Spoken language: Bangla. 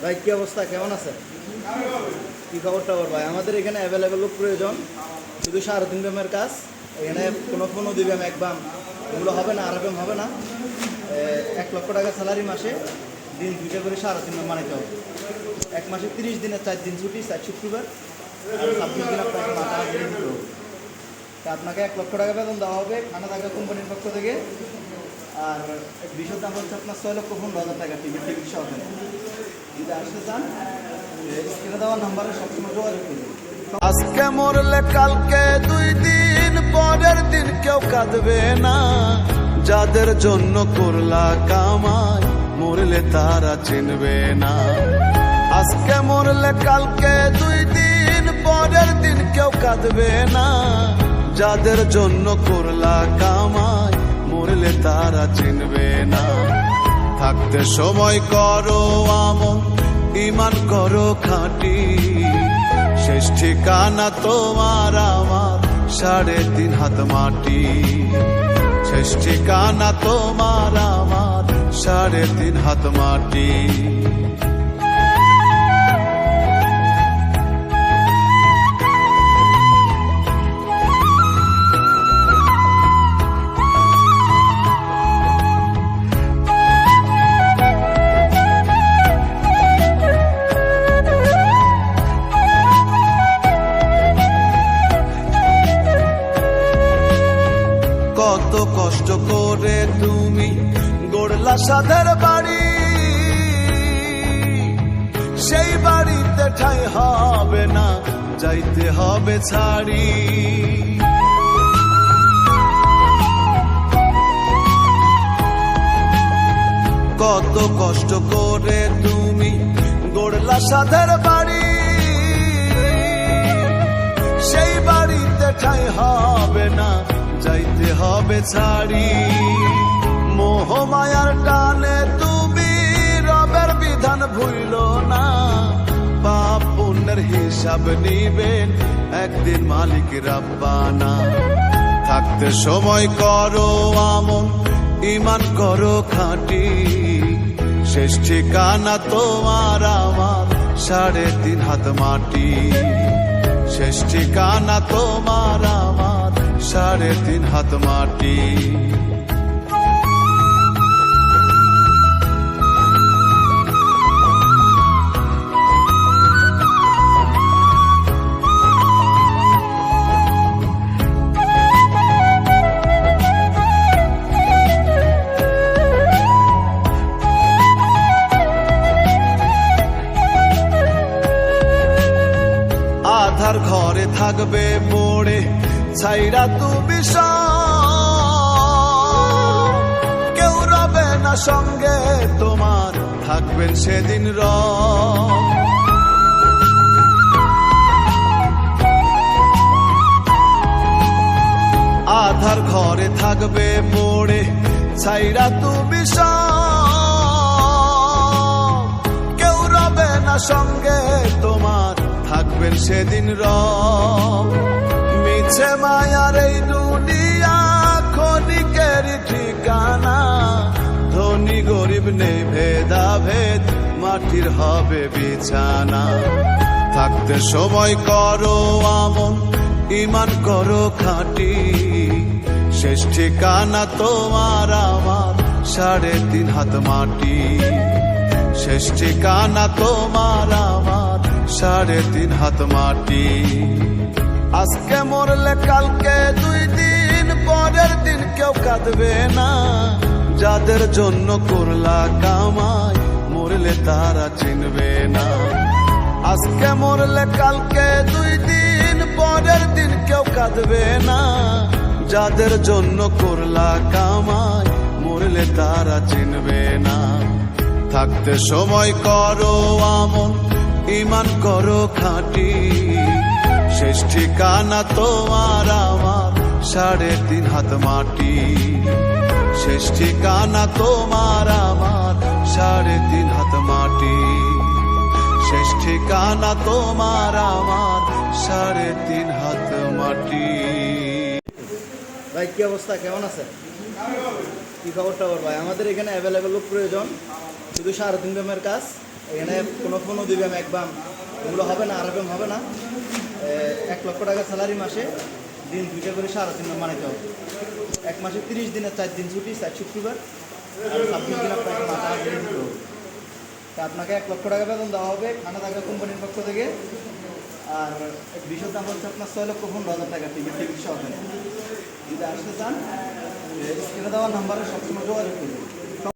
ভাই কি অবস্থা, কেমন আছে? কি খবর টবর ভাই? আমাদের এখানে অ্যাভেলেবেল লোক প্রয়োজন, শুধু 3.5 ব্যামের কাজ। এখানে কোনো 2 ব্যাম 1 ব্যাম এগুলো হবে না, 2.5 ব্যাম হবে না। 1 লক্ষ টাকা স্যালারি, মাসে দিন 2টা করে 3.5 ব্যাম বানাইতে হবে। 1 মাসে 30 দিনে 4 দিন ছুটি, 4 শুক্রবার আর 26 দিন আপনাকে মাথা হাজিরে দিতে হবে। তা আপনাকে 1 লক্ষ টাকা বেতন দেওয়া হবে খানা থাকা কোম্পানির পক্ষ থেকে। আর বিষয়ের দাম হচ্ছে আপনার 6,15,000 টাকা টিকিট সহ। যদি আসতে চান স্ক্রিনে দেওয়া নাম্বারে সবসময় যোগাযোগ করুন। আজকে মরলে কালকে 2 দিন, পরের দিন কেউ কাঁদবে না। যাদের জন্য করলা কামাই, মরলে তারা চিনবে না। আজকে মরলে কালকে 2 দিন, পরের দিন কেউ কাঁদবে না। যাদের জন্য করলা কামাই, মরলে তারা চিনবে না। থাকতে সময় করো আমন, ইমান করো খাঁটি। শেষ ঠিকানা তোমার আমার 3.5 হাত মাটি। শেষ ঠিকানা তোমার আমার 3.5 হাত মাটি। কত কষ্ট করে তুমি গড়লা সাধের বাড়ি, সেই বাড়িতে ঠাঁই হবে না, যাইতে হবে ছাড়ি। কত কষ্ট করে তুমি গড়লা সাধের বাড়ি, সেই বাড়িতে ঠাঁই হবে না, যাইতে হবে ছাড়ি। মোহ মায়ার টানে তুমি রবের বিধান ভুইল না। পাপ পুণ্যের হিসাব নিবেন একদিন মালিক রাব্বানা। থাকতে সময় করো আমন, ইমান করো খাঁটি। শেষ ঠিকানা তোমার আমার 3.5 হাত মাটি। শেষ ঠিকানা তোমার আমার 3.5 হাত মাটি। আধার ঘরে থাকবে পড়ে ছাইরা তুমি সব, কেউ রবে না সঙ্গে তোমার, থাকবেন সেদিন রব। আধার ঘরে থাকবে পড়ে ছাইরা তুমি সব, কেউ রবে না সঙ্গে তোমার, থাকবেন সেদিন রব। মিছে মায়ার এই দুনিয়া ক্ষণিকের ঠিকানা। ধনী গরিব নেই ভেদাভেদ, মাটির হবে বিছানা। থাকতে সময় করো আমন, ইমান করো খাঁটি। শেষ ঠিকানা তোমার আমার 3.5 হাত মাটি। শেষ ঠিকানা তোমার আমার 3.5 হাত মাটি। আজকে মরলে কালকে 2 দিন, পরের দিন কেউ কাঁদবে না। যাদের জন্য করলা কামাই, মরলে তারা চিনবে না। আজকে মরলে কালকে 2 দিন, পরের দিন কেউ কাঁদবে না। যাদের জন্য করলা কামাই, মরলে তারা চিনবে না। থাকতে সময় করো আমন, ইমান করো খাঁটি। শেষ ঠিকানা তোমার আমার 3.5 হাত মাটি। শেষ ঠিকানা তোমার আমার 3.5 হাত মাটি। শেষ ঠিকানা তোমার আমার 3.5 হাত মাটি। ভাই কি অবস্থা, কেমন আছে? কি খবর টবর ভাই? আমাদের এখানে অ্যাভেলেবেল লোক প্রয়োজন, শুধু 3.5 ব্যামের কাজ। এখানে কোনো ফোনও দিবে আমি একদম, এগুলো হবে না, আরএফএম হবে না। 1 লক্ষ টাকা স্যালারি মাসে, দিন 2টা করে 3.5 বানাইতে হবে। 1 মাসে 30 দিনে 4 দিন ছুটি, 4 শুক্রবার, আর 26 দিন আপনাকে মাথা হাজিরে দিতে হবে। তা আপনাকে 1 লক্ষ টাকা বেতন দেওয়া হবে খানা থাকা কোম্পানির পক্ষ থেকে। আর বিষয়ের দাম হচ্ছে আপনার 6,15,000 টাকা টিকিট সহকারে। যদি আসতে চান স্ক্রিনে দেওয়ার নাম্বারে সবসময় যোগাযোগ করবেন।